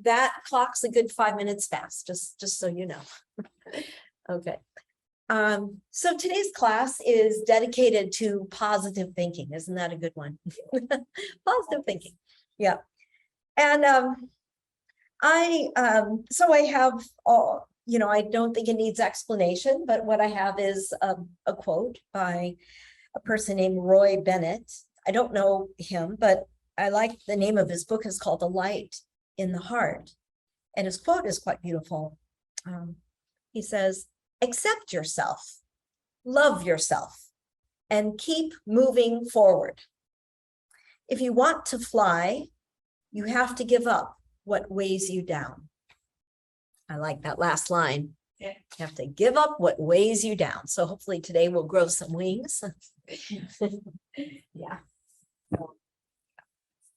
that clock's a good 5 minutes fast, just so you know. Okay. So today's class is dedicated to positive thinking. Isn't that a good one? Positive thinking. Yeah. And I have I don't think it needs explanation, but what I have is a quote by a person named Roy Bennett. I don't know him, but I like the name of his book is called The Light in the Heart. And his quote is quite beautiful. He says, accept yourself, love yourself, and keep moving forward. If you want to fly, you have to give up what weighs you down. I like that last line. Yeah. You have to give up what weighs you down. So hopefully today we'll grow some wings. Yeah. So,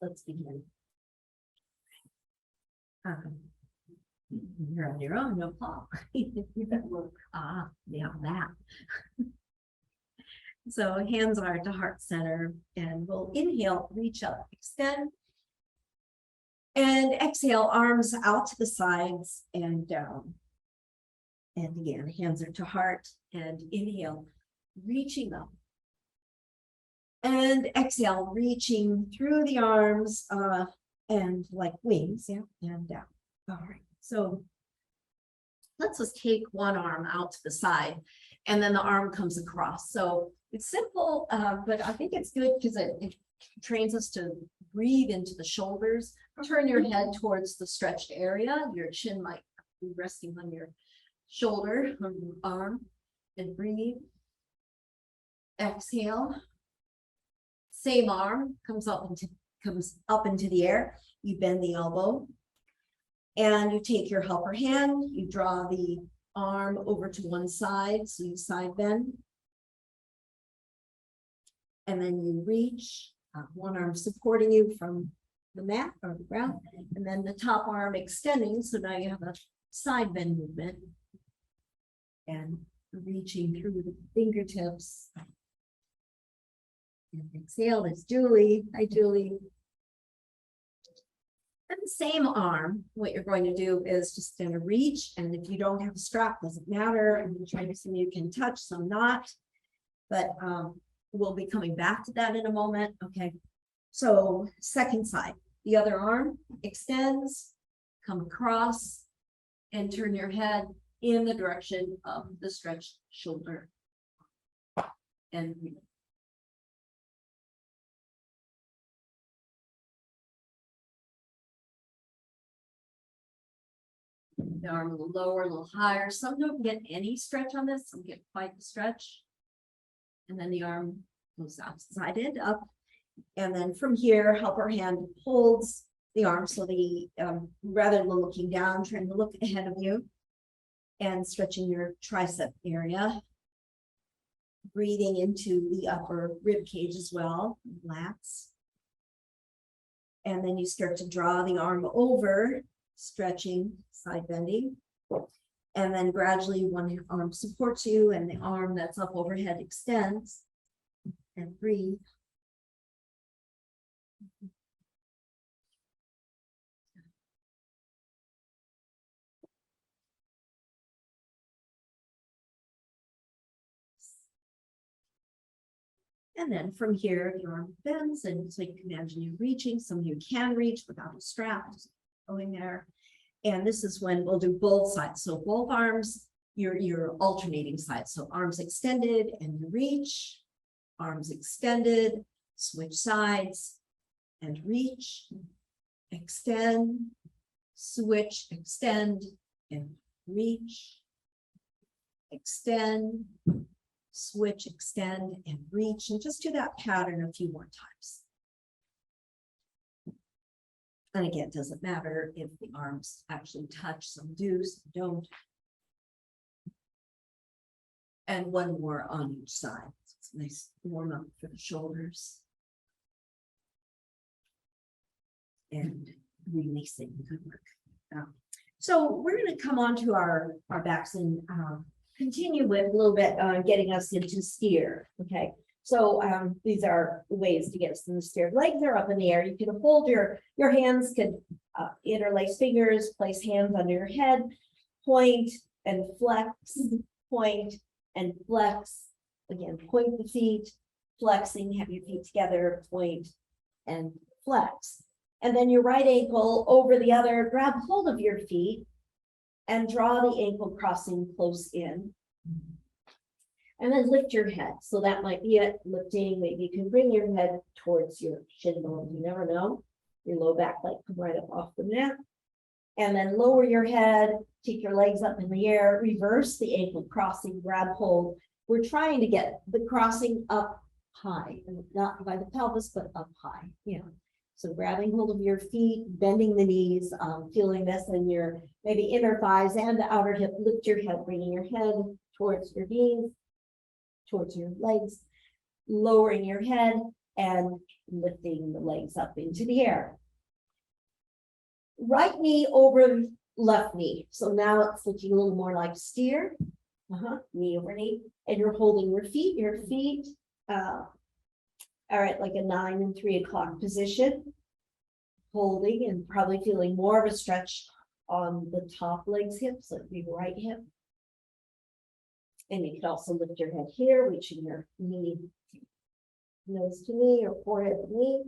let's begin. You're on your own, no problem. Yeah, that. So hands are to heart center, and we'll inhale, reach up, extend. And exhale, arms out to the sides and down. And again, hands are to heart, and inhale, reaching up. And exhale, reaching through the arms and like wings, yeah, and down. All right, so let's just take one arm out to the side, and then the arm comes across. So it's simple, but I think it's good because it trains us to breathe into the shoulders. Turn your head towards the stretched area. Your chin might be resting on your shoulder, on your arm, and breathe. Exhale. Same arm comes up into the air. You bend the elbow, and you take your helper hand. You draw the arm over to one side, so you side bend, and then you reach. One arm supporting you from the mat or the ground, and then the top arm extending. So now you have a side bend movement and reaching through the fingertips. And exhale is Julie. Hi, Julie. And the same arm, what you're going to do is just going to reach. And if you don't have a strap, doesn't matter. I'm going to try to some you can touch, some not. But we'll be coming back to that in a moment. Okay. So second side, the other arm extends, come across, and turn your head in the direction of the stretched shoulder. And the arm a little lower, a little higher. Some don't get any stretch on this, some get quite the stretch. And then the arm goes outside up. And then from here, helper hand holds the arm. So the rather than looking down, trying to look ahead of you and stretching your tricep area. Breathing into the upper rib cage as well, lats. And then you start to draw the arm over, stretching, side bending. And then gradually one arm supports you and the arm that's up overhead extends. And breathe. And then from here, your arm bends, and so you can imagine you reaching. Some of you can reach without a strap, just going there. And this is when we'll do both sides. So both arms, you're alternating sides. So arms extended and you reach, arms extended, switch sides and reach, extend, switch, extend, and reach, extend, switch, extend, and reach, and just do that pattern a few more times. And again, it doesn't matter if the arms actually touch, some do, some don't. And one more on each side. It's a nice warm up for the shoulders. And releasing, good work. So we're going to come on to our backs and continue with a little bit getting us into steer. Okay, So these are ways to get us in the steer. Legs are up in the air. You can hold your hands, can interlace fingers, place hands under your head, point and flex, point and flex. Again, point the feet, flexing, have your feet together, point and flex. And then your right ankle over the other, grab hold of your feet and draw the ankle crossing close in. And then lift your head. So that might be it, lifting. Maybe you can bring your head towards your shin bone. You never know. Your low back leg come right up off the mat. And then lower your head, take your legs up in the air, reverse the ankle crossing, grab hold. We're trying to get the crossing up high, and not by the pelvis, but up high. Yeah. So grabbing hold of your feet, bending the knees, feeling this in your maybe inner thighs and the outer hip. Lift your head, bringing your head towards your knees, towards your legs, lowering your head and lifting the legs up into the air. Right knee over left knee. So now it's looking a little more like steer. Knee over knee. And you're holding your feet are at like a 9 and 3 o'clock position. Holding and probably feeling more of a stretch on the top legs hips, like the right hip. And you can also lift your head here, reaching your knee, nose to knee or forehead to knee.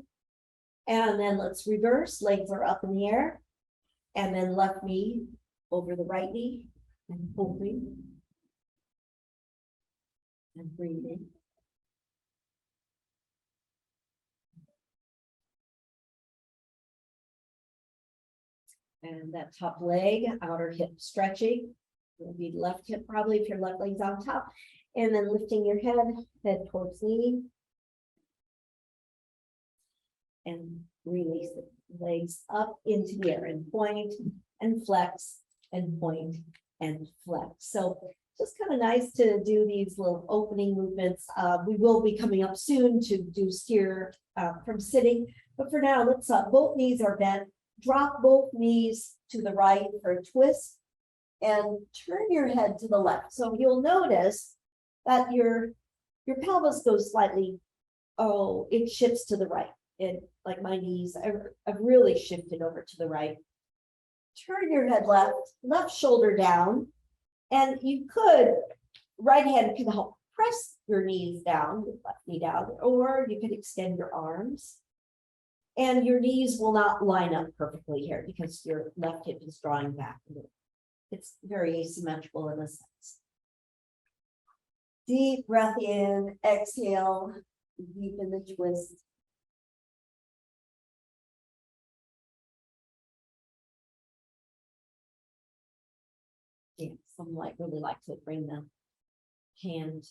And then let's reverse, legs are up in the air. And then left knee over the right knee and holding and breathing. And that top leg, outer hip stretching. It'll be left hip probably if your left leg's on top. And then lifting your head towards knee. And release the legs up into the air and point and flex and point and flex. So just kind of nice to do these little opening movements. We will be coming up soon to do steer from sitting. But for now, let's both knees are bent. Drop both knees to the right for a twist and turn your head to the left. So you'll notice that your pelvis goes slightly, it shifts to the right. It, like my knees, I've really shifted over to the right. Turn your head left shoulder down. And you could, right hand can help press your knees down, left knee down, or you could extend your arms. And your knees will not line up perfectly here because your left hip is drawing back. It's very asymmetrical in a sense. Deep breath in, exhale, deepen the twist. Yeah, some really like to bring the hand.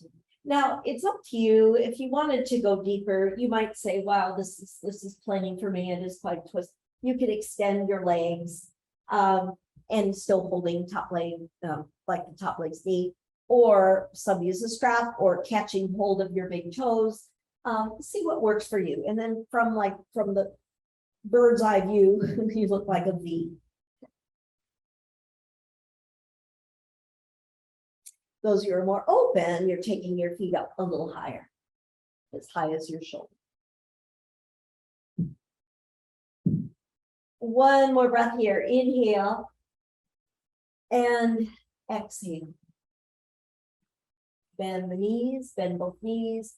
Now it's up to you. If you wanted to go deeper, you might say, wow, this is plenty for me. It is quite a twist. You could extend your legs and still holding top leg, like the top leg's knee, or some use a strap or catching hold of your big toes. See what works for you. And then from the bird's eye view, you look like a V. Those who are more open, you're taking your feet up a little higher, as high as your shoulder. One more breath here. Inhale and exhale. Bend the knees, bend both knees.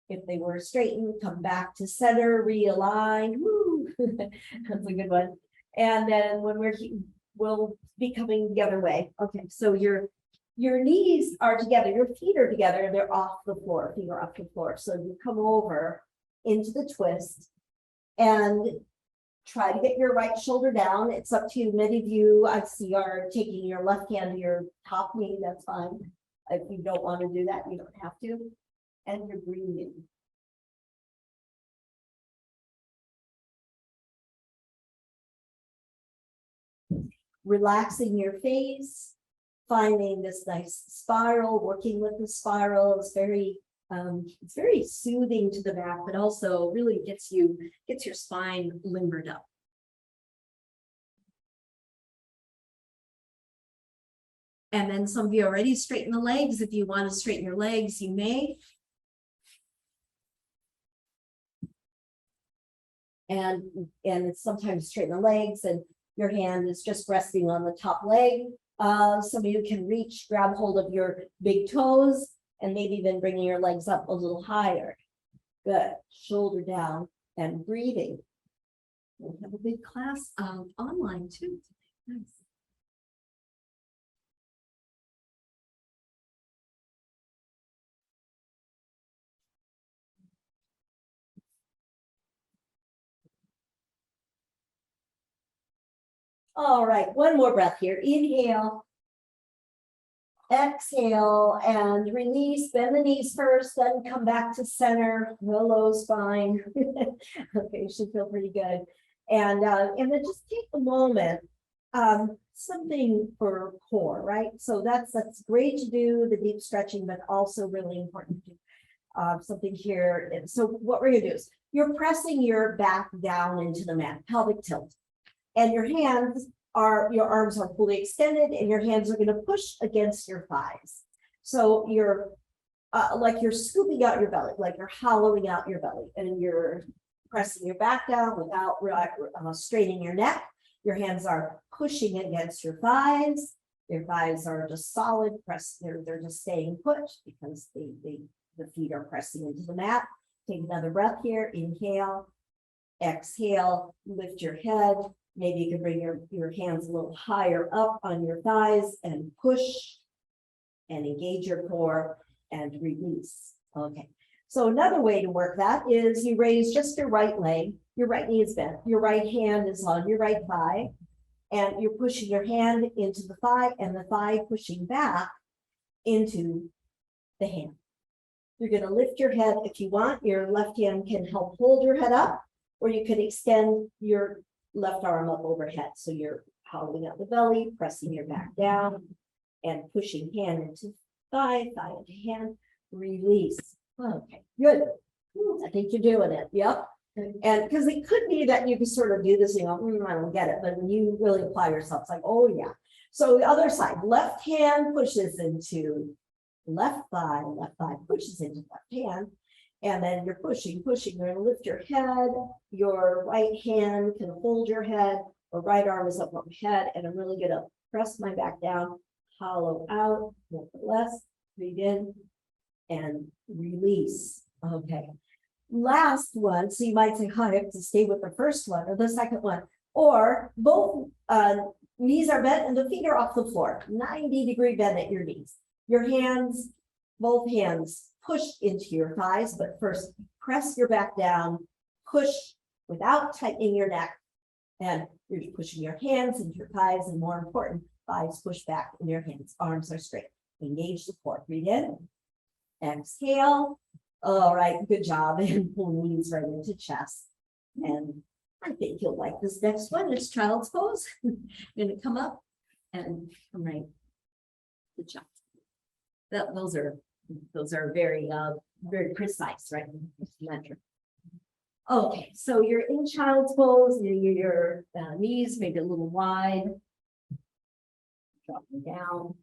If they were straightened, come back to center, realign. Woo! That's a good one. And then when we'll be coming the other way. Okay, so your knees are together, your feet are together, and they're off the floor, feet are off the floor. So you come over into the twist and try to get your right shoulder down. It's up to you. Many of you I see are taking your left hand to your top knee. That's fine. If you don't want to do that, you don't have to. And you're breathing. Relaxing your face. Finding this nice spiral, working with the spiral is it's very soothing to the back, but also really gets your spine limbered up. And then some of you already straighten the legs. If you want to straighten your legs, you may. and sometimes straighten the legs, and your hand is just resting on the top leg. Some of you can reach, grab hold of your big toes, and maybe even bringing your legs up a little higher. Good. Shoulder down and breathing. We have a big class online too. Nice. All right, one more breath here. Inhale. Exhale and release, bend the knees first, then come back to center, low spine. Okay, you should feel pretty good. And then just take a moment, something for core, right? So that's great to do, the deep stretching, but also really important to do something here. And so what we're gonna do is you're pressing your back down into the mat, pelvic tilt, and your arms are fully extended, and your hands are going to push against your thighs. So you're like you're scooping out your belly, like you're hollowing out your belly, and you're pressing your back down without straining your neck. Your hands are pushing against your thighs. Your thighs are just solid, they're just staying put because the feet are pressing into the mat. Take another breath here. Inhale, exhale, lift your head. Maybe you can bring your hands a little higher up on your thighs and push and engage your core and release. Okay. So another way to work that is you raise just your right leg, your right knee is bent, your right hand is on your right thigh, and you're pushing your hand into the thigh and the thigh pushing back into the hand. You're going to lift your head if you want. Your left hand can help hold your head up, or you could extend your left arm up overhead. So you're hollowing out the belly, pressing your back down, and pushing hand into thigh into hand, release. Okay, good. I think you're doing it. Yep. And because it could be that you can sort of do this, I don't get it. But when you really apply yourself, it's like, oh yeah. So the other side, left hand pushes into left thigh pushes into left hand. And then you're pushing, you're going to lift your head, your right hand can hold your head, or right arm is up overhead, and I'm really going to press my back down, hollow out, less, breathe in, and release. Okay. Last one, so you might say, I have to stay with the first one or the second one, or both knees are bent and the feet are off the floor, 90-degree bend at your knees. Your hands, both hands, push into your thighs, but first press your back down, push without tightening your neck, and you're pushing your hands into your thighs, and more important, thighs push back in your hands, arms are straight. Engage the core. Breathe in, exhale. All right, good job. And pull knees right into chest. And I think you'll like this next one. It's child's pose. I'm going to come up and come right to chest. Those are very precise, right? Okay, so you're in child's pose. Your knees maybe a little wide. Drop them down.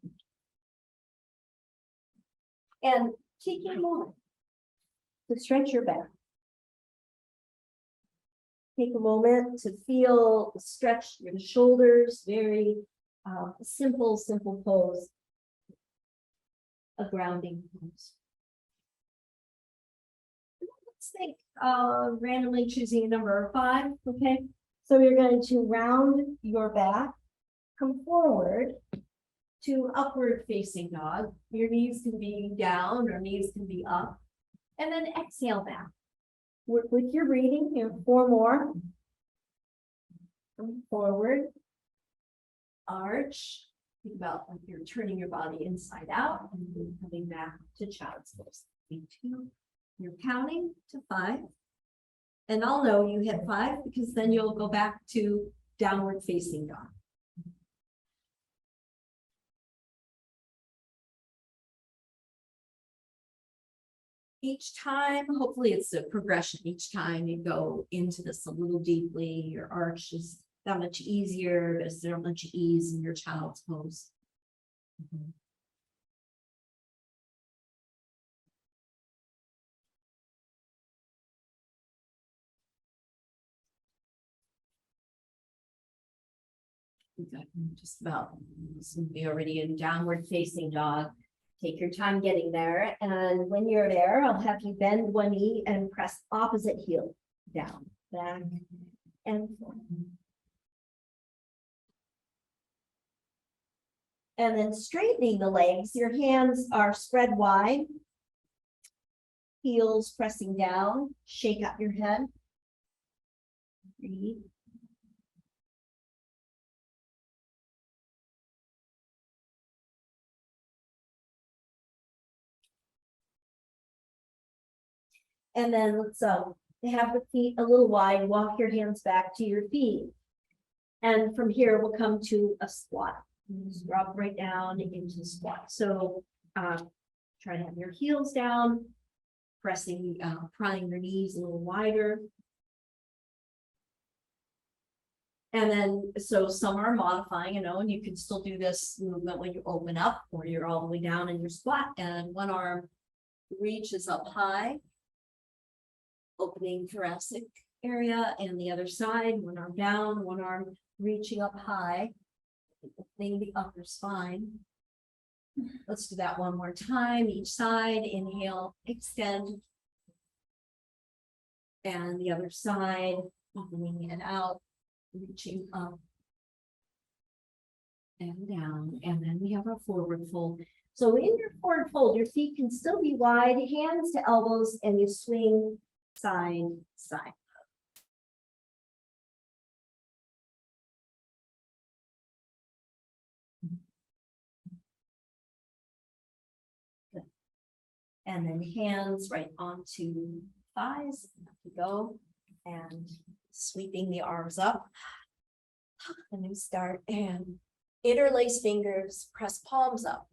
And take a moment to stretch your back. Take a moment to feel stretch your shoulders. Very simple pose. A grounding pose. Let's think randomly choosing a number of 5. Okay, so you're going to round your back, come forward to upward facing dog. Your knees can be down or knees can be up, and then exhale back. Work with your breathing. Here, 4 more. Come forward, arch. Think about like you're turning your body inside out and then coming back to child's pose. 2. You're counting to 5. And I'll know you hit 5 because then you'll go back to downward facing dog. Each time, hopefully it's a progression. Each time you go into this a little deeply, your arch is that much easier. There's so much ease in your child's pose. Good. Just about. This will be already in downward facing dog. Take your time getting there, and when you're there, I'll have you bend one knee and press opposite heel down, back, and forth. And then straightening the legs, your hands are spread wide. Heels pressing down, shake up your head. Breathe. And then let's have the feet a little wide, walk your hands back to your feet. And from here, we'll come to a squat. Just drop right down into squat. So try to have your heels down, prying your knees a little wider. And then, so some are modifying, and you can still do this movement when you open up, or you're all the way down in your squat, and one arm reaches up high, opening thoracic area, and the other side, one arm down, one arm reaching up high, opening the upper spine. Let's do that one more time. Each side, inhale, extend. And the other side, opening it out, reaching up and down. And then we have our forward fold. So in your forward fold, your feet can still be wide, hands to elbows, and you swing side, side. Good. And then hands right onto thighs. Up you go. And sweeping the arms up. And you start and interlace fingers, press palms up.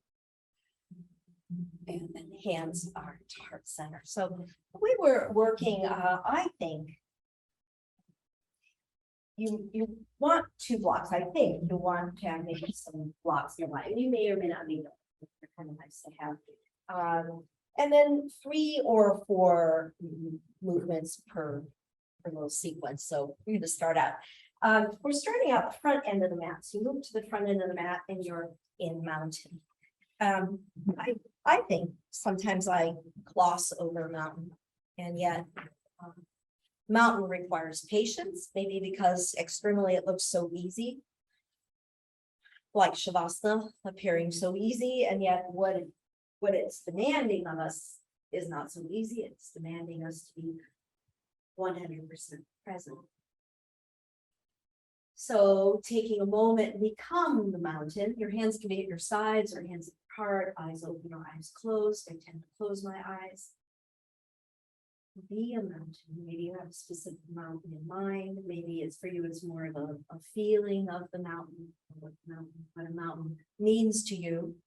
And then hands are to heart center. So we were working, I think you want 2 blocks. I think you want to have maybe some blocks nearby. You may or may not need them. They're kind of nice to have. And then 3 or 4 movements per little sequence. So we're going to start out. We're starting out the front end of the mat. So you move to the front end of the mat and you're in mountain. I think sometimes I gloss over mountain, and yet mountain requires patience, maybe because externally it looks so easy, like Shavasana appearing so easy, and yet what it's demanding of us is not so easy. It's demanding us to be 100% present. So taking a moment and become the mountain. Your hands can be at your sides or hands at your heart, eyes open or eyes closed. I tend to close my eyes. Be a mountain. Maybe you have a specific mountain in mind. Maybe it's for you, it's more of a feeling of the mountain, what a mountain means to you.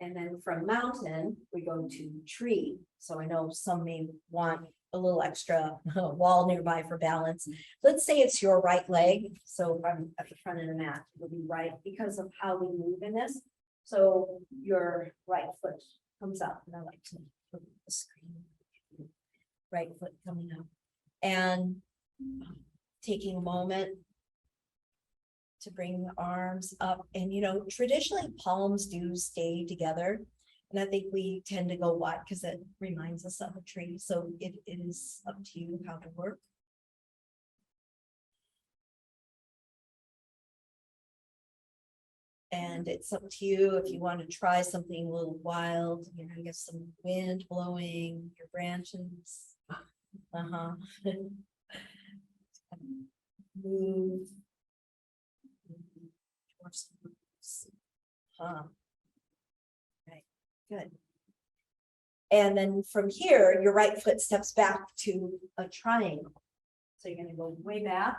And then from mountain, we go to tree. So I know some may want a little extra wall nearby for balance. Let's say it's your right leg. So if I'm at the front of the mat, it'll be right because of how we move in this. So your right foot comes up, and I like to put the screen. Right foot coming up, and taking a moment to bring the arms up. And traditionally palms do stay together, and I think we tend to go wide because it reminds us of a tree. So it is up to you how to work. And it's up to you if you want to try something a little wild, you get some wind blowing your branches. Move. Right, good. And then from here, your right foot steps back to a triangle. So you're going to go way back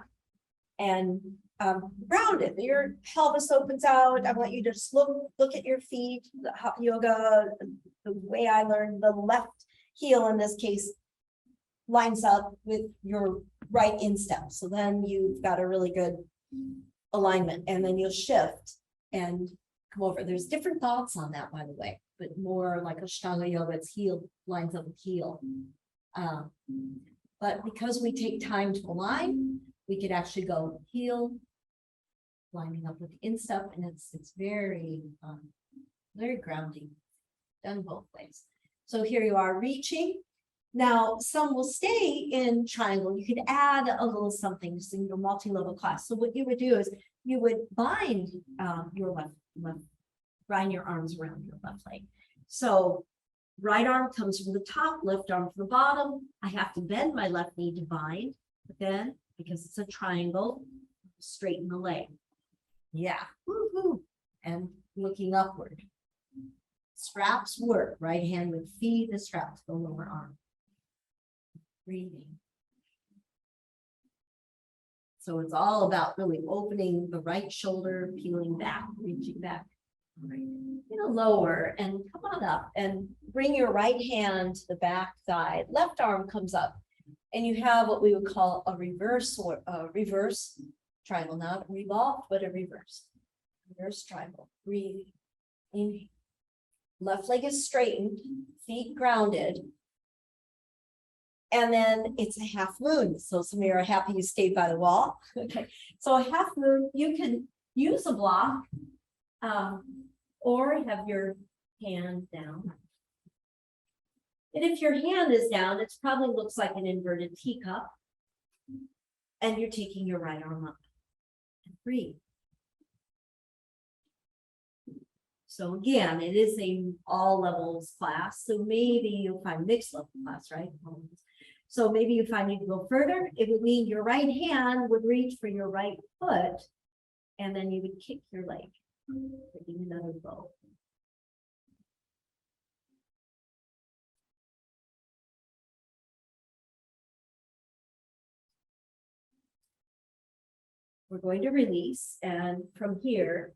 and round it. Your pelvis opens out. I want you to just look at your feet. The hot yoga, the way I learned, the left heel in this case lines up with your right instep. So then you've got a really good alignment, and then you'll shift and come over. There's different thoughts on that, by the way, but more like Ashtanga yoga, it's heel lines up with heel. But But because we take time to align, we could actually go heel, lining up with the instep, and it's very, very grounding, done both ways. So here you are reaching. Now, some will stay in triangle. You could add a little something in your multi-level class. So what you would do is you would bind your bind your arms around your left leg. So right arm comes from the top, left arm from the bottom. I have to bend my left knee to bind, but then because it's a triangle, straighten the leg. Yeah, woo-hoo. And looking upward. Straps work. Right hand would feed the strap to the lower arm. Breathing. So it's all about really opening the right shoulder, peeling back, reaching back. Right. Lower and come on up and bring your right hand to the back side. Left arm comes up, and you have what we would call a reverse or reverse triangle, not revolved, but a reverse triangle. Breathe. Inhale. Left leg is straightened, feet grounded. And then it's a half moon. So some of you are happy you stayed by the wall. Okay. So a half moon, you can use a block or have your hand down. And if your hand is down, it probably looks like an inverted teacup. And you're taking your right arm up. And breathe. So again, it is a all levels class. So maybe you'll find mixed level class, right? So maybe you find you can go further. It would mean your right hand would reach for your right foot, and then you would kick your leg, taking another bow. We're going to release, and from here,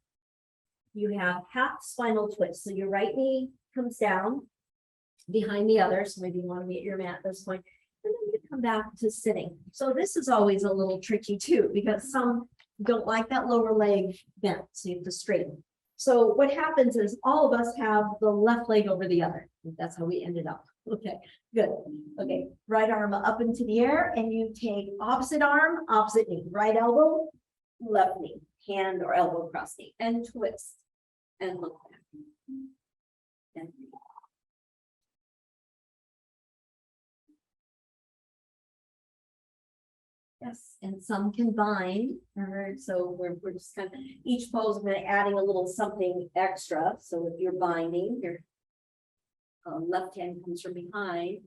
you have half spinal twist. So your right knee comes down behind the other. So maybe you want to be at your mat at this point. And then you come back to sitting. So this is always a little tricky too, because some don't like that lower leg bent. So you have to straighten. So what happens is all of us have the left leg over the other. That's how we ended up. Okay, good. Okay, right arm up into the air, and you take opposite arm, opposite knee, right elbow, left knee, hand or elbow across knee, and twist and look back. And yes, and some can bind. So we're just kind of each pose, I'm going to adding a little something extra. So if you're binding, your left hand comes from behind.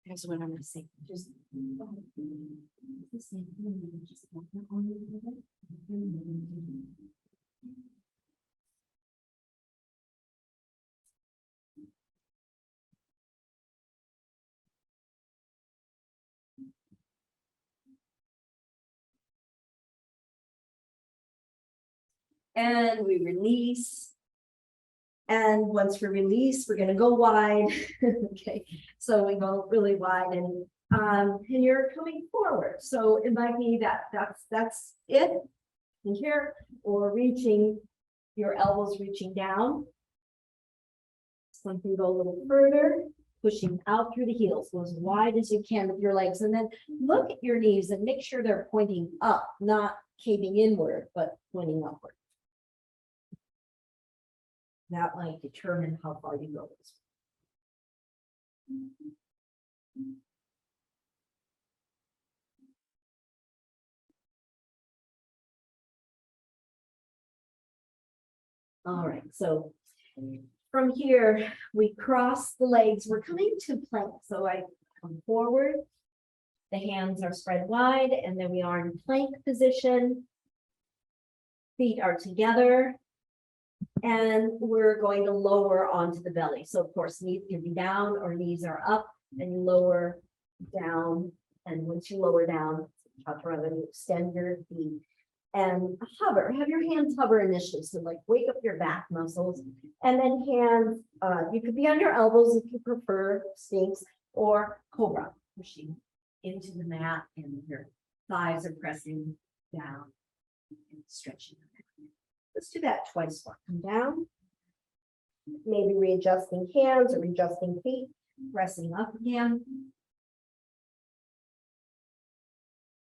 Here's what I'm going to say. And we release. And once we release, we're going to go wide. Okay, so we go really wide, and you're coming forward. So it might be that's it in here, or reaching your elbows, reaching down. Some can go a little further, pushing out through the heels, go as wide as you can with your legs, and then look at your knees and make sure they're pointing up, not caving inward, but pointing upward. That might determine how far you go. All right, so from here, we cross the legs. We're coming to plank. So I come forward, the hands are spread wide, and then we are in plank position. Feet are together. And we're going to lower onto the belly. So of course, knees can be down or knees are up, and you lower down. And once you lower down, you extend your feet and hover. Have your hands hover initially. So like wake up your back muscles, and then hands, you could be on your elbows if you prefer, Sphinx or Cobra, pushing into the mat, and your thighs are pressing down and stretching. Let's do that twice more. Come down. Maybe readjusting hands or readjusting feet, pressing up again.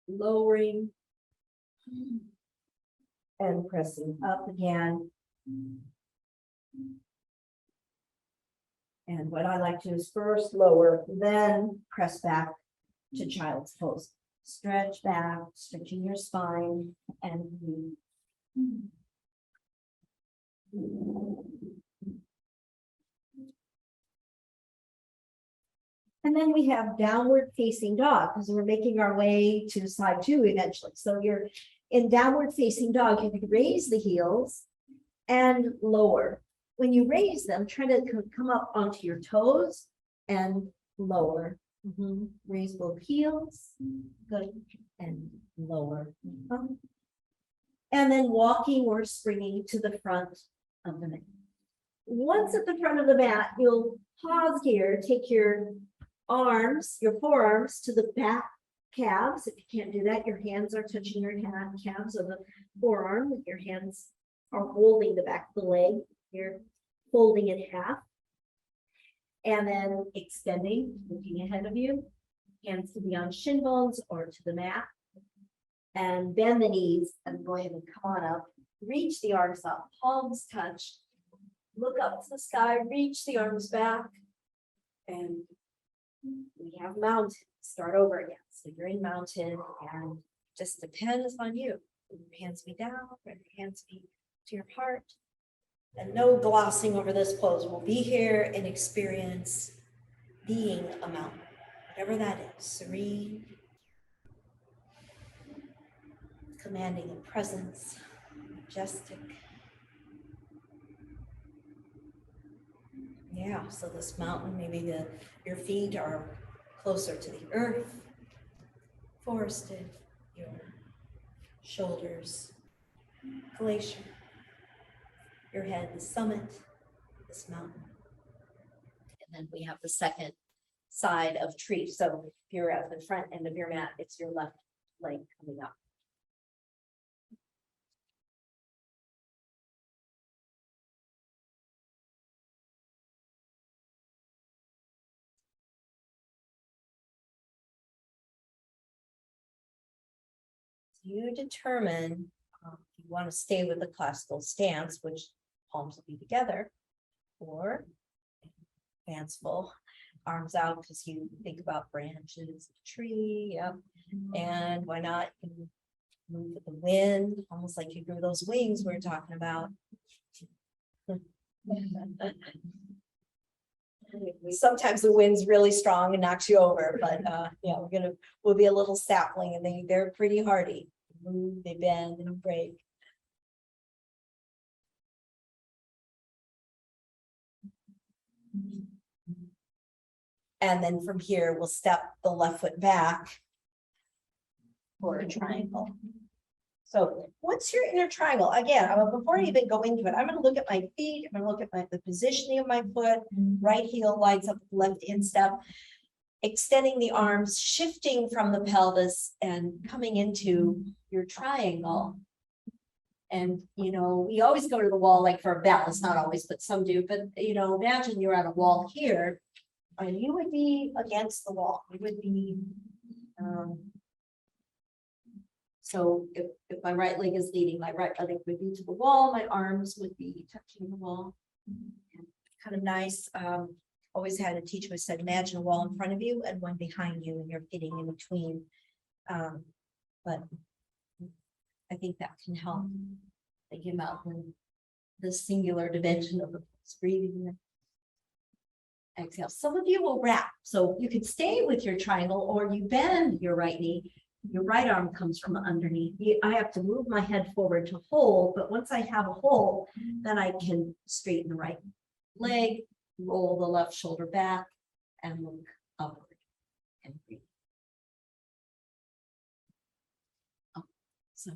Lowering. And pressing up again. And what I like to do is first lower, then press back to child's pose. Stretch back, stretching your spine, and and then we have downward facing dog because we're making our way to side 2 eventually. So you're in downward facing dog, you can raise the heels and lower. When you raise them, try to come up onto your toes and lower. Raise both heels, good, and lower. And then walking or springing to the front of the mat. Once at the front of the mat, you'll pause here, take your arms, your forearms to the back calves. If you can't do that, your hands are touching your calves of the forearm. Your hands are holding the back of the leg. You're folding in half. And then extending, looking ahead of you. Hands to be on shin bones or to the mat. And bend the knees and go ahead and come on up. Reach the arms up, palms touch. Look up to the sky, reach the arms back. And we have mountain. Start over again. So you're in mountain and just depends on you. Let your hands be down, let your hands be to your heart. And no glossing over this pose. We'll be here and experience being a mountain, whatever that is, serene, commanding in presence, majestic. Yeah, so this mountain, maybe your feet are closer to the earth, forested, your shoulders, glacier, your head, the summit, this mountain. And then we have the second side of tree. So if you're at the front end of your mat, it's your left leg coming up. You determine if you want to stay with the classical stance, which palms will be together, or fanciful, arms out because you think about branches of a tree. Yep. And why not move with the wind, almost like you grew those wings we were talking about. Sometimes the wind's really strong and knocks you over, but yeah, we'll be a little sapling, and they're pretty hardy. They move, they bend, and break. And then from here, we'll step the left foot back for a triangle. So what's your inner triangle? Again, before I even go into it, I'm going to look at my feet. I'm going to look at the positioning of my foot. Right heel lines up with left instep. Extending the arms, shifting from the pelvis and coming into your triangle. And, we always go to the wall like for a balance, not always, but some do. But, imagine you're at a wall here and you would be against the wall. You would be, so if my right leg is leading, my right leg would be to the wall, my arms would be touching the wall. Kind of nice. Always had a teacher who said, imagine a wall in front of you and one behind you, and you're fitting in between. But I think that can help think about the singular dimension of the breathing. Exhale. Some of you will wrap, so you could stay with your triangle, or you bend your right knee. Your right arm comes from underneath. I have to move my head forward to hold, but once I have a hold, then I can straighten the right leg, roll the left shoulder back, and look upward and breathe. Oh, so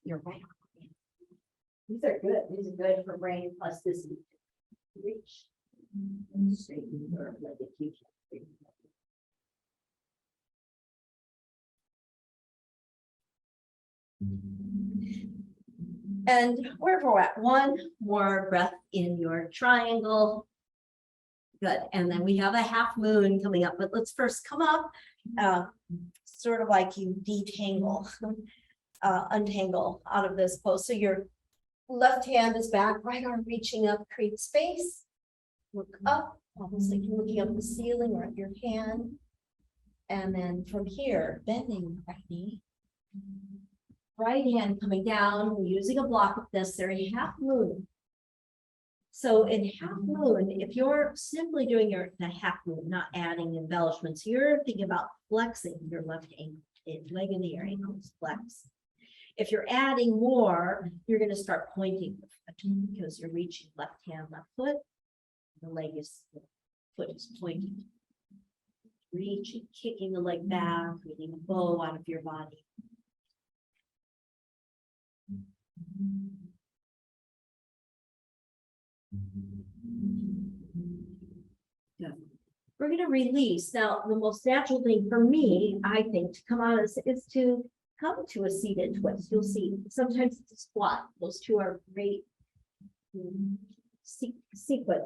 you're right. These are good. These are good for brain plasticity. Reach. Straighten your leg if you can. And wherever we're at, one more breath in your triangle. Good. And then we have a half moon coming up, but let's first come up, sort of like you detangle, untangle out of this pose. So your left hand is back, right arm reaching up, create space. Look up, almost like you're looking up the ceiling or at your hand. And then from here, bending right knee. Right hand coming down, we're using a block of this, there a half moon. So in half moon, if you're simply doing the half moon, not adding embellishments, you're thinking about flexing your left ankle, leg in the air, ankles flex. If you're adding more, you're going to start pointing the foot because you're reaching left hand, left foot. The foot is pointing. Reaching, kicking the leg back, creating a bow out of your body. Good. We're going to release. Now, the most natural thing for me, I think, to come out is to come to a seated twist. You'll see sometimes it's a squat. Those two are great sequence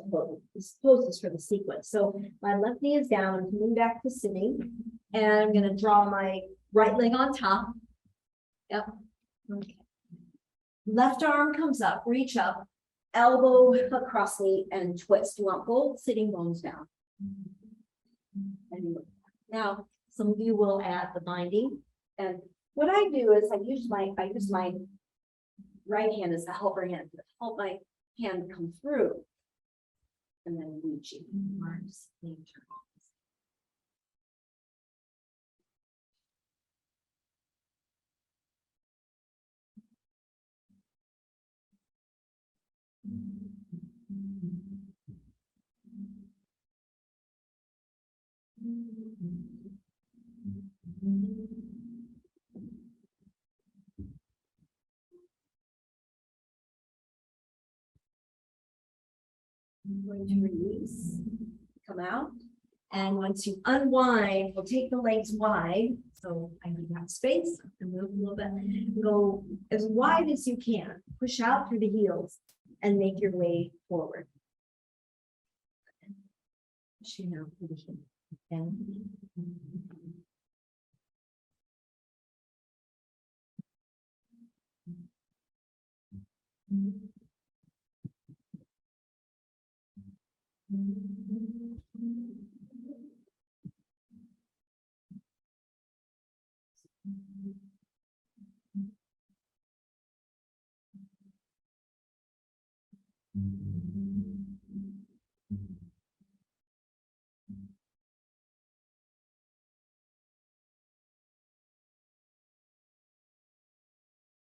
poses for the sequence. So my left knee is down, I'm coming back to sitting, and I'm going to draw my right leg on top. Yep. Okay. Left arm comes up, reach up, elbow across knee, and twist. You want both sitting bones down. Now, some of you will add the binding, and what I do is I use my right hand as a helper hand to help my hand come through, and then reaching arms. I'm going to release, come out, and once you unwind, we'll take the legs wide. So I need to have space and move a little bit. Go as wide as you can. Push out through the heels and make your way forward. Pushing out through the heels. And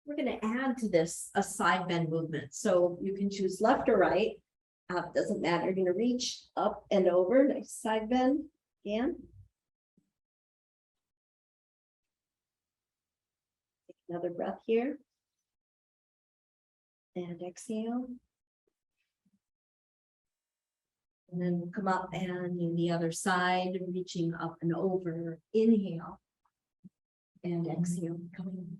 we're going to add to this a side bend movement. So you can choose left or right. Doesn't matter. You're going to reach up and over. Nice side bend again. Take another breath here. And exhale. And then we'll come up and in the other side, reaching up and over. Inhale. And exhale. Coming over.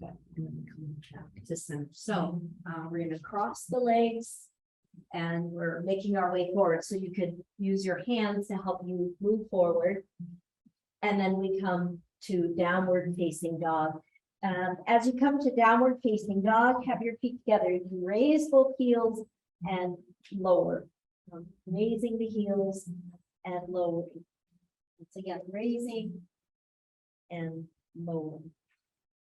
Okay, and then come back to center. So we're going to cross the legs and we're making our way forward. So you could use your hands to help you move forward. And then we come to downward facing dog. As you come to downward facing dog, have your feet together. You can raise both heels and lower. Raising the heels and lowering. Once again, raising and lowering.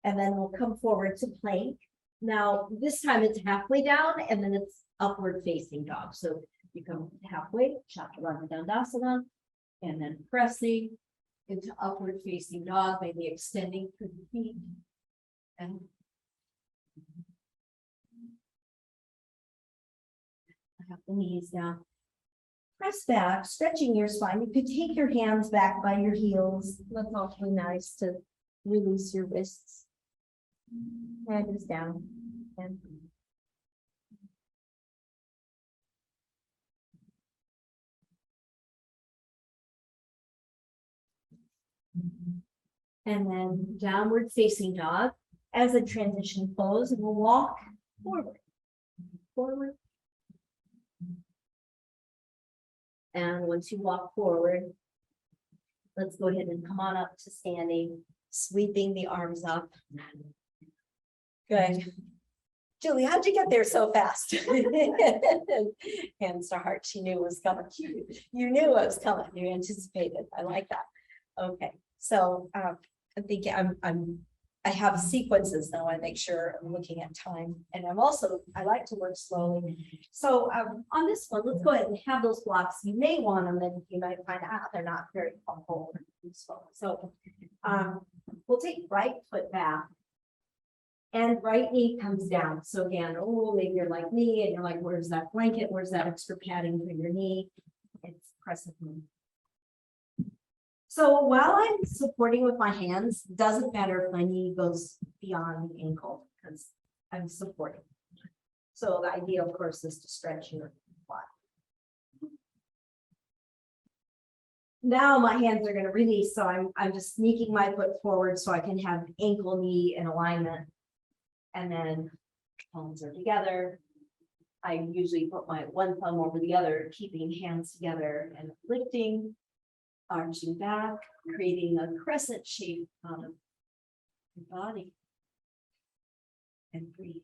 And then we'll come forward to plank. Now, this time it's halfway down and then it's upward facing dog. So you come halfway, Chaturanga Dandasana, and then pressing into upward facing dog, maybe extending through the feet. And I have the knees down. Press back, stretching your spine. You could take your hands back by your heels. That's awfully nice to release your wrists. Head is down. And then downward facing dog as a transition pose, and we'll walk forward. Forward. And once you walk forward, let's go ahead and come on up to standing, sweeping the arms up. Good. Julie, how'd you get there so fast? Hands to heart, she knew it was coming. You knew it was coming. You anticipated. I like that. Okay, so I think I have sequences now. I make sure I'm looking at time, and I like to work slowly. So on this one, let's go ahead and have those blocks. You may want them, and you might find out they're not very helpful or useful. So we'll take right foot back. And right knee comes down. So again, oh, maybe you're like me and you're like, where's that blanket? Where's that extra padding for your knee? It's pressing. So while I'm supporting with my hands, doesn't matter if my knee goes beyond the ankle because I'm supporting. So the idea, of course, is to stretch your quad. Now my hands are going to release. So I'm just sneaking my foot forward so I can have ankle knee in alignment. And then palms are together. I usually put my one thumb over the other, keeping hands together and lifting, arching back, creating a crescent shape out of your body. And breathe.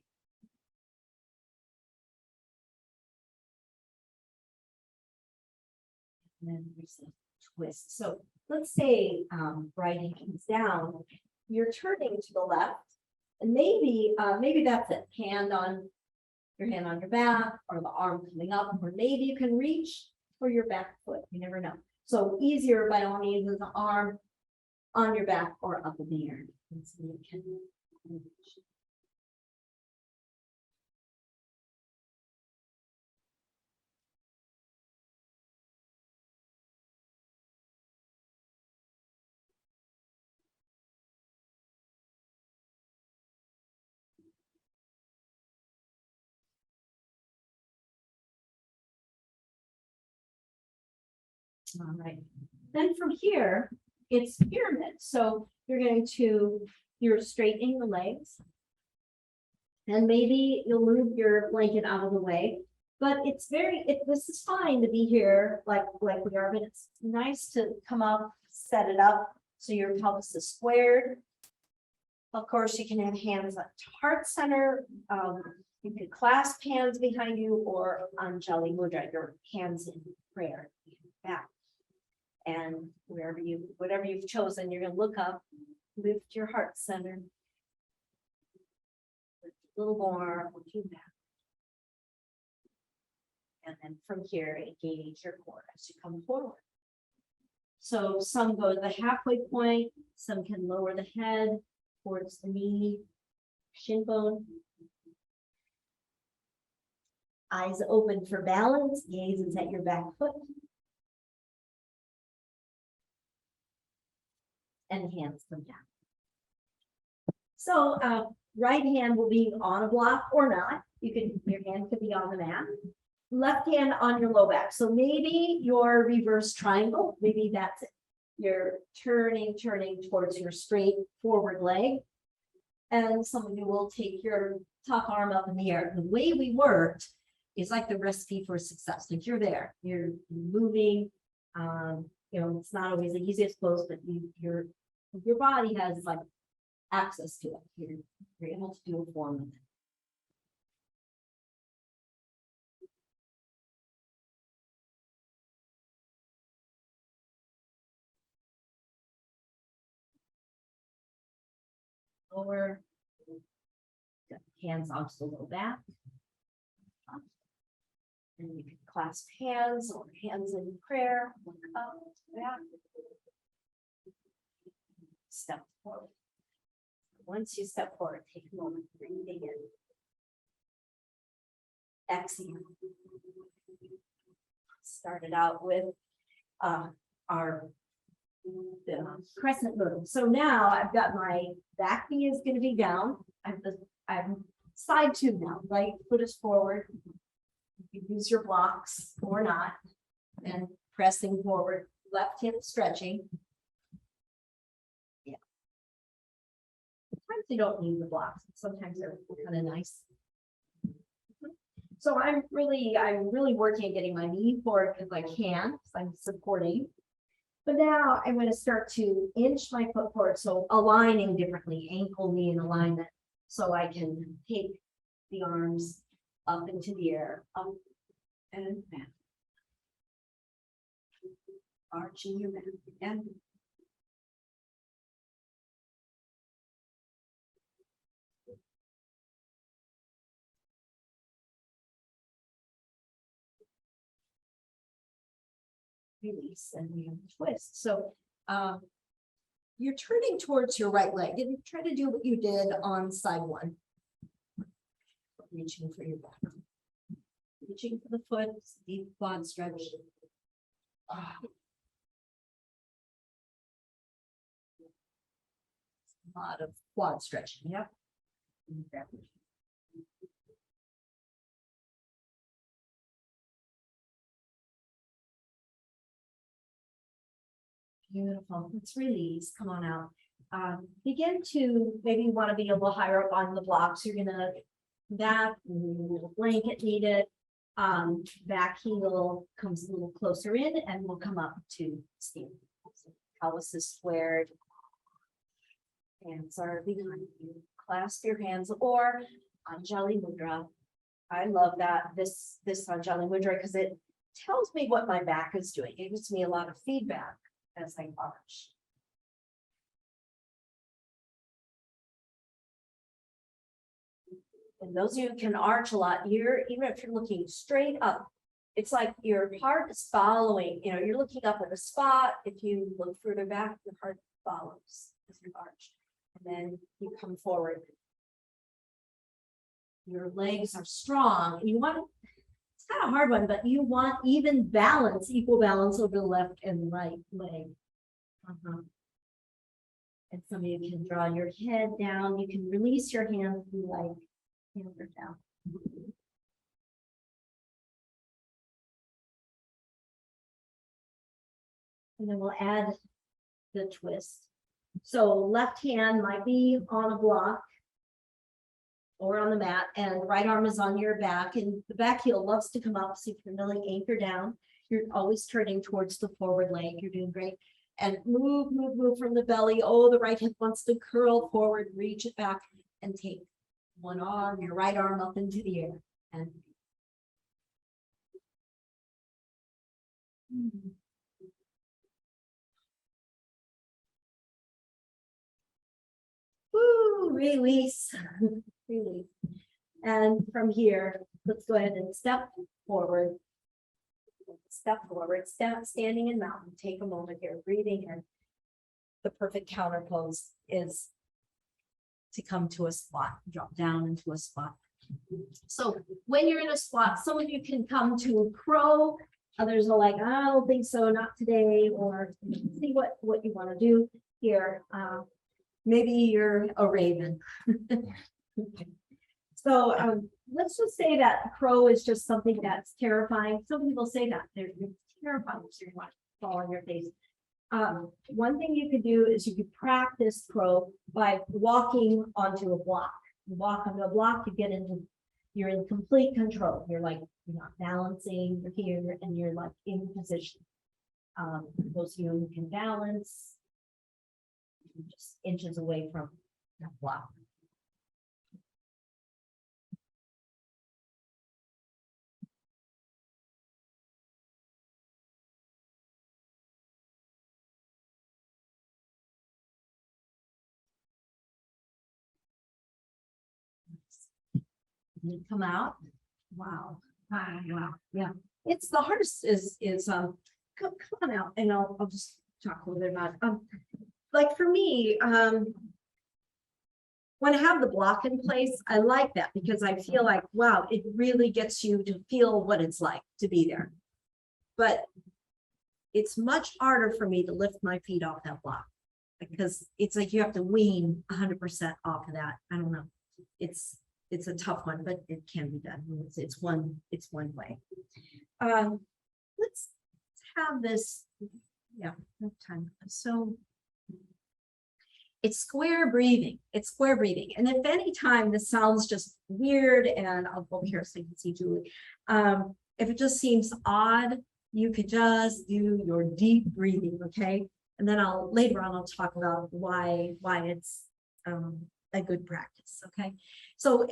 And then there's a twist. So let's say right hand comes down, you're turning to the left. And maybe that's a hand on your back or the arm coming up, or maybe you can reach for your back foot. You never know. So easier by all means with the arm on your back or up in the air. And so you can reach. All right. Then from here, it's pyramid. So you're straightening the legs. And maybe you'll move your blanket out of the way. But this is fine to be here like we are, but it's nice to come up, set it up so your pelvis is squared. Of course, you can have hands at heart center. You can clasp hands behind you or Anjali Mudra, your hands in prayer, back. And whatever you've chosen, you're going to look up, lift your heart center. Lift a little more, looking back. And then from here, engage your core as you come forward. So some go to the halfway point, some can lower the head towards the knee, shin bone. Eyes open for balance, gaze is at your back foot. And hands come down. So right hand will be on a block or not. Your hand could be on the mat. Left hand on your low back. So maybe your reverse triangle, maybe that's it. You're turning towards your straight forward leg. And some of you will take your top arm up in the air. The way we worked is like the recipe for success. Like you're there, you're moving. It's not always the easiest pose, but your body has like access to it. You're able to do a form of it. Lower, hands onto the low back. And you can clasp hands or hands in prayer. Look up, back. Step forward. Once you step forward, take a moment, breathing in. Exhale. Started out with our the crescent moon. So now I've got my back knee is going to be down. I'm side two now. Right foot is forward. You can use your blocks or not. And pressing forward, left hip stretching. Yeah. Sometimes you don't need the blocks. Sometimes they're kind of nice. So I'm really working at getting my knee forward because I can, because I'm supporting. But now I'm going to start to inch my foot forward. So aligning differently, ankle, knee in alignment. So I can take the arms up into the air, up and back. Arching your back and release, and we have a twist. So you're turning towards your right leg and try to do what you did on side one. Reaching for your back. Reaching for the foot, deep quad stretch. A lot of quad stretching, yep. Beautiful. Let's release. Come on out. Begin to maybe want to be a little higher up on the blocks. You're gonna that little blanket needed. Back heel comes a little closer in, and we'll come up to stand. So pelvis is squared. Hands are behind you. Clasp your hands or Anjali Mudra. I love that this Anjali Mudra because it tells me what my back is doing. It gives me a lot of feedback as I arch. And those of you who can arch a lot, even if you're looking straight up, it's like your heart is following, you're looking up at a spot. If you look further back, your heart follows as you arch. And then you come forward. Your legs are strong. And you want, it's kind of a hard one, but you want even balance, equal balance over the left and right leg. And some of you can draw your head down. You can release your hands if you like. Hands are down. And then we'll add the twist. So left hand might be on a block or on the mat, and right arm is on your back, and the back heel loves to come up. So you can really anchor down. You're always turning towards the forward leg. You're doing great. And move from the belly. Oh, the right hip wants to curl forward, reach it back, and take one arm, your right arm up into the air. And woo, release. Release. And from here, let's go ahead and step forward. Standing in mountain. Take a moment here, breathing in. The perfect counter pose is to come to a squat, drop down into a squat. So when you're in a squat, some of you can come to crow. Others are like, I don't think so, not today, or see what you want to do here. Maybe you're a raven. So let's just say that crow is just something that's terrifying. Some people say that they're terrifying, so you want to fall on your face. One thing you could do is you could practice crow by walking onto a block. You walk onto a block, you're in complete control. You're not balancing, you're here, and you're like in position. Those of you who can balance, just inches away from that block. Come out. Wow. Wow. Yeah. It's the hardest is come on out, and I'll just talk a little bit about like for me, when I have the block in place, I like that because I feel like, wow, it really gets you to feel what it's like to be there. But it's much harder for me to lift my feet off that block because it's like you have to wean 100% off of that. I don't know. It's a tough one, but it can be done. It's one way. Let's have this. Yeah, no time. So it's square breathing. It's square breathing. And if any time this sounds just weird, and I'll go here so you can see Julie. If it just seems odd, you could just do your deep breathing, okay? And then later on, I'll talk about why it's a good practice, okay? So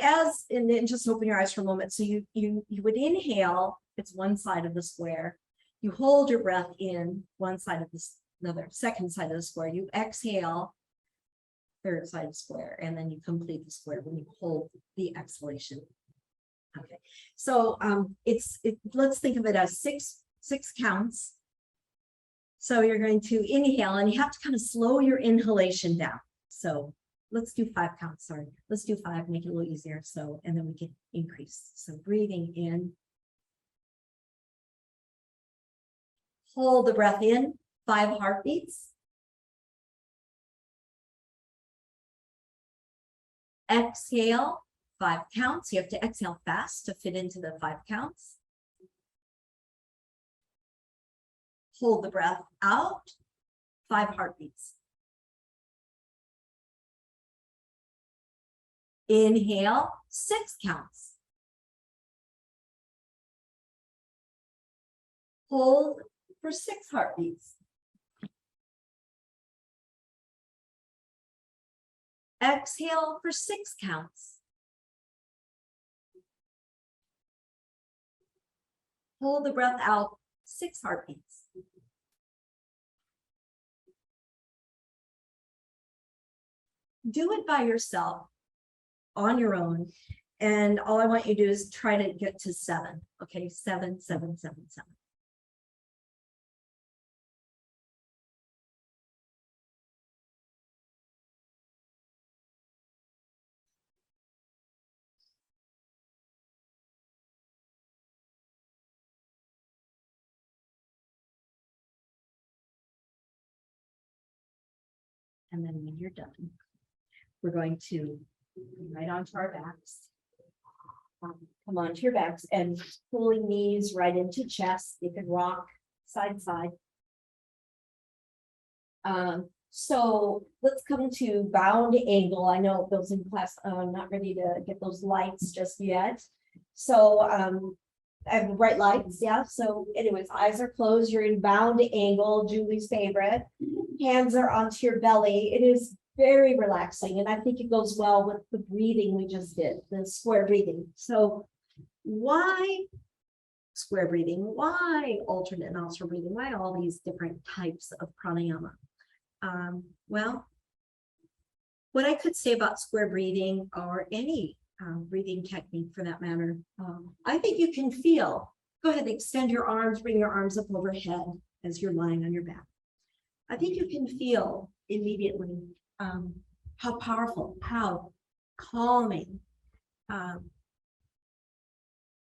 and then just open your eyes for a moment. So you would inhale, it's one side of the square. You hold your breath in one side of this, second side of the square. You exhale, third side of the square, and then you complete the square when you hold the exhalation. Okay, so let's think of it as six counts. So you're going to inhale, and you have to kind of slow your inhalation down. So let's do 5 counts. Sorry, let's do 5, make it a little easier. So, and then we can increase. So breathing in, hold the breath in, 5 heartbeats. Exhale, 5 counts. You have to exhale fast to fit into the 5 counts. Hold the breath out, 5 heartbeats. Inhale, 6 counts. Hold for 6 heartbeats. Exhale for 6 counts. Hold the breath out, 6 heartbeats. Do it by yourself, on your own, and all I want you to do is try to get to 7. Okay, 7, 7, 7, 7. And then when you're done, we're going to right onto our backs. Come onto your backs and pulling knees right into chest. You can rock side to side. So let's come to bound angle. I know those in class, I'm not ready to get those lights just yet. So I have bright lights, yeah. So anyways, eyes are closed. You're in bound angle, Julie's favorite. Hands are onto your belly. It is very relaxing, and I think it goes well with the breathing we just did, the square breathing. So why square breathing? Why alternate nostril breathing? Why all these different types of pranayama? Well, what I could say about square breathing, or any breathing technique for that matter, I think you can feel. Go ahead, extend your arms, bring your arms up overhead as you're lying on your back. I think you can feel immediately how powerful, how calming.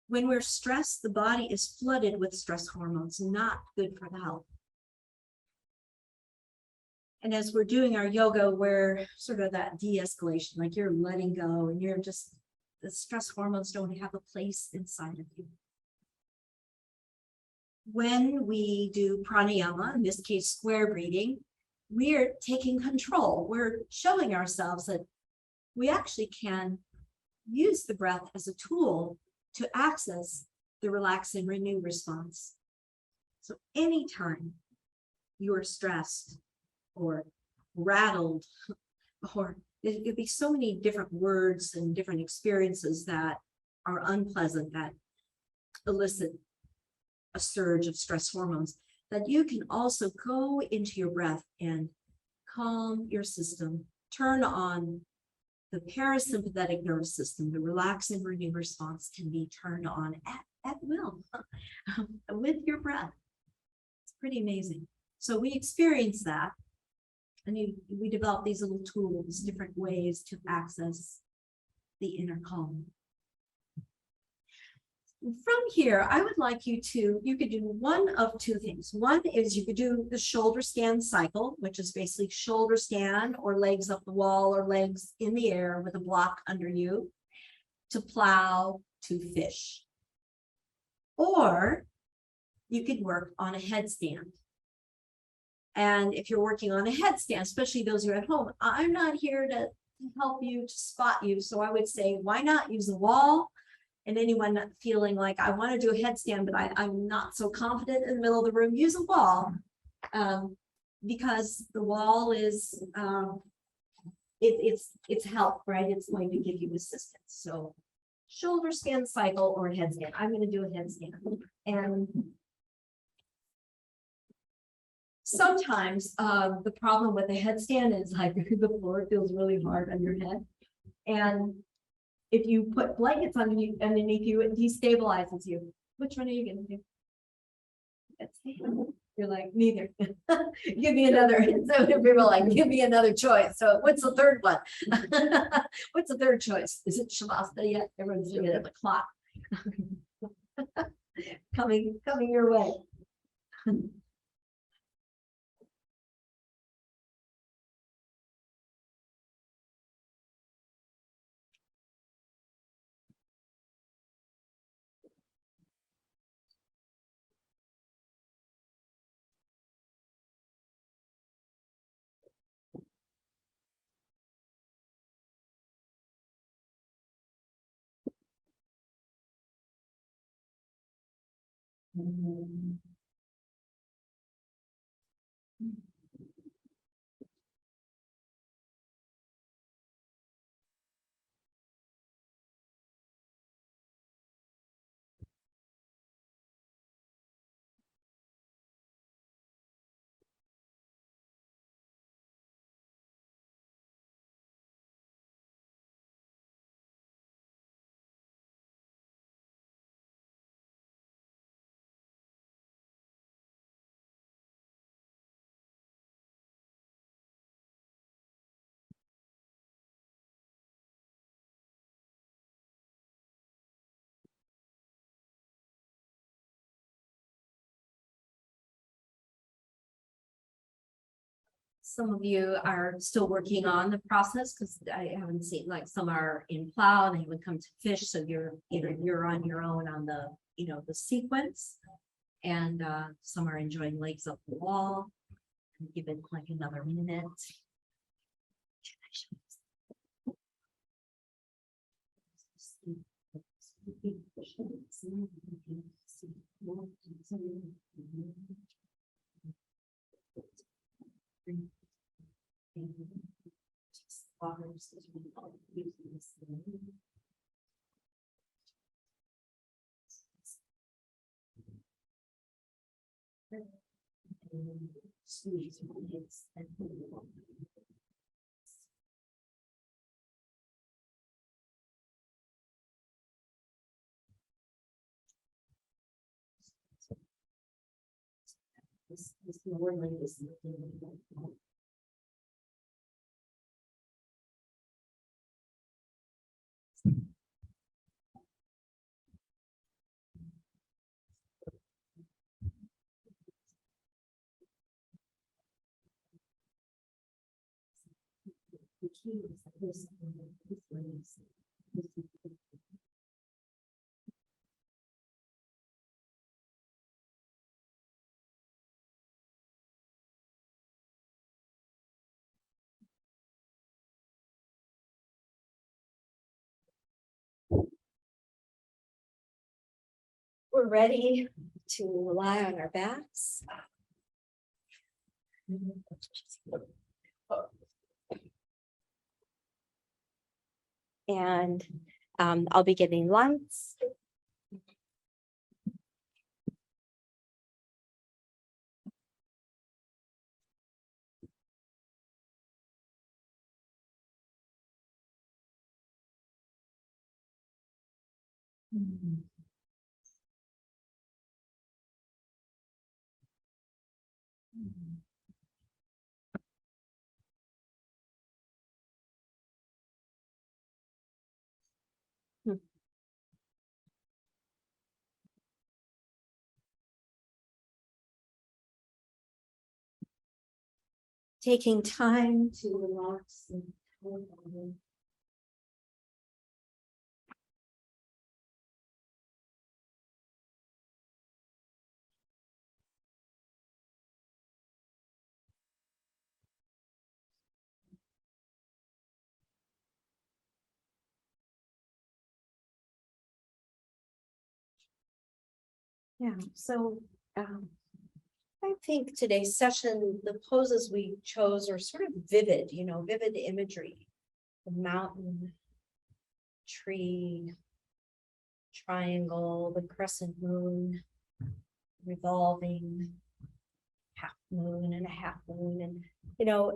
When we're stressed, the body is flooded with stress hormones, not good for the health. And as we're doing our yoga, we're sort of that de-escalation, like you're letting go, and you're just, the stress hormones don't have a place inside of you. When we do pranayama, in this case, square breathing, we're taking control. We're showing ourselves that we actually can use the breath as a tool to access the relax and renew response. So anytime you are stressed or rattled, or it could be so many different words and different experiences that are unpleasant, that elicit a surge of stress hormones, that you can also go into your breath and calm your system, turn on the parasympathetic nervous system. The relax and renew response can be turned on at will with your breath. It's pretty amazing. So we experience that, and we develop these little tools, different ways to access the inner calm. from here, I would like you to, you could do one of two things. One is you could do the shoulder scan cycle, which is basically shoulder scan or legs up the wall or legs in the air with a block under you, to plow, to fish. Or you could work on a headstand. And if you're working on a headstand, especially those who are at home, I'm not here to help you, to spot you. So I would say, why not use a wall? And anyone not feeling like I want to do a headstand, but I'm not so confident in the middle of the room, use a wall. Because the wall is it's help, right? It's going to give you assistance. So shoulder scan cycle or headstand. I'm going to do a headstand. And sometimes the problem with a headstand is like the floor feels really hard on your head. And if you put blankets underneath you, it destabilizes you. Which one are you going to do? You're like, neither. Give me another. So people are like, give me another choice. So what's the third one? What's the third choice? Is it Shavasana yet? Everyone's looking at the clock. coming your way. Some of you are still working on the process because I haven't seen, like, some are in plow and they would come to fish. So you're on your own on the, the sequence, and some are enjoying legs up the wall. Give it like another minute. This lower leg is the key is that this we're ready to lie on our backs. And I'll be getting lights. taking time to relax and calm down. Yeah, so I think today's session, the poses we chose are sort of vivid, vivid imagery. The mountain, tree, triangle, the crescent moon, revolving half moon and a half moon,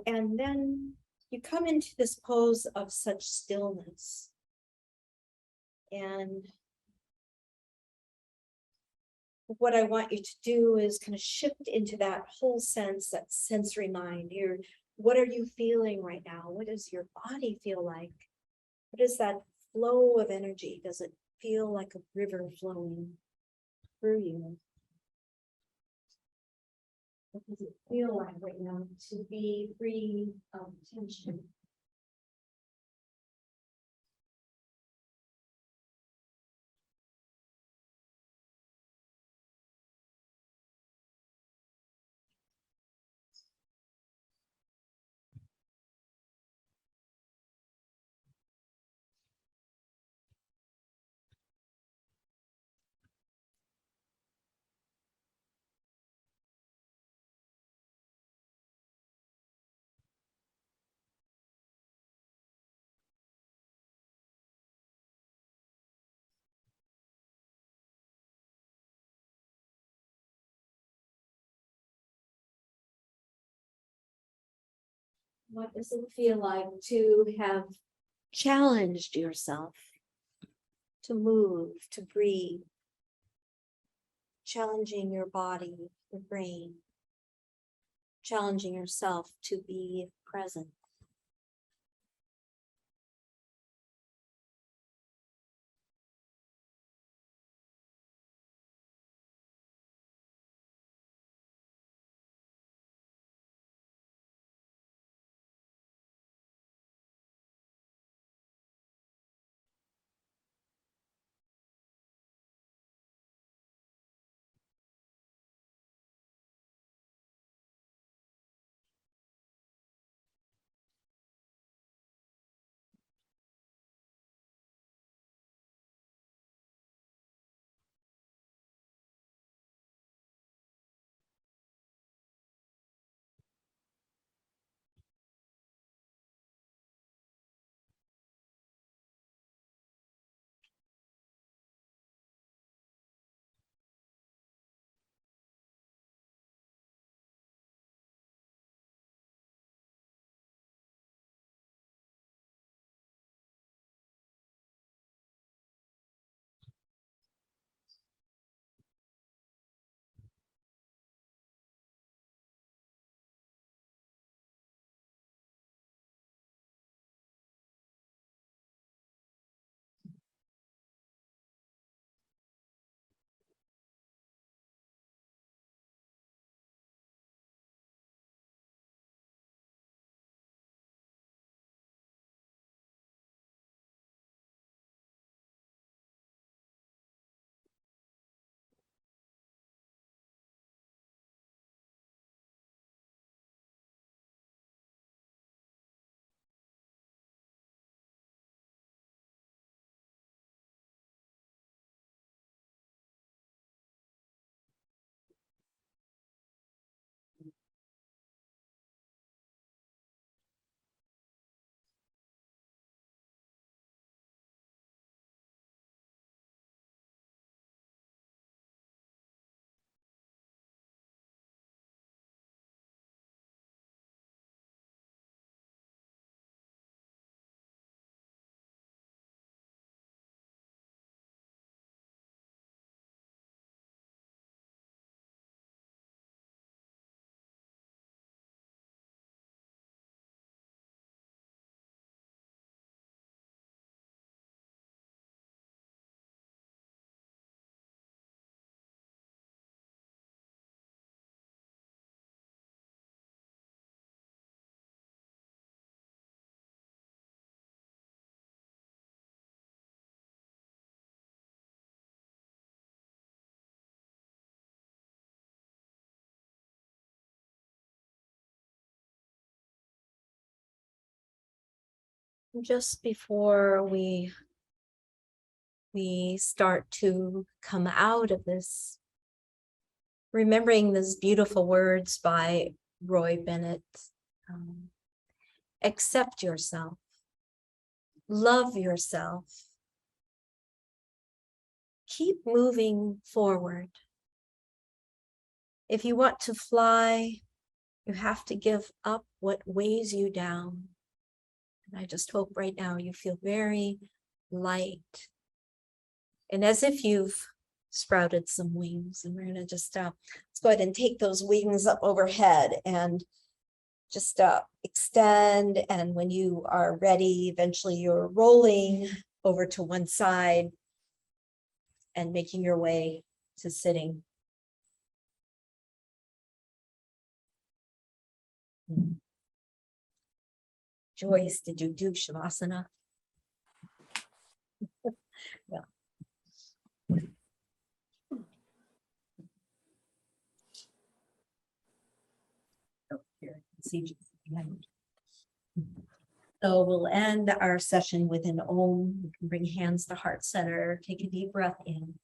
and then you come into this pose of such stillness. And what I want you to do is kind of shift into that whole sense, that sensory mind. What are you feeling right now? What does your body feel like? What is that flow of energy? Does it feel like a river flowing through you? What does it feel like right now to be free of tension? What does it feel like to have challenged yourself to move, to breathe, challenging your body, your brain, challenging yourself to be present? Just before we start to come out of this, remembering these beautiful words by Roy Bennett, accept yourself, love yourself, keep moving forward. If you want to fly, you have to give up what weighs you down. And I just hope right now you feel very light. And as if you've sprouted some wings, and we're gonna just, let's go ahead and take those wings up overhead and just extend. And when you are ready, eventually you're rolling over to one side and making your way to sitting. Joyce, did you do Shavasana? Yeah. Oh, here, see. So we'll end our session with an Om. You can bring hands to heart center. Take a deep breath in.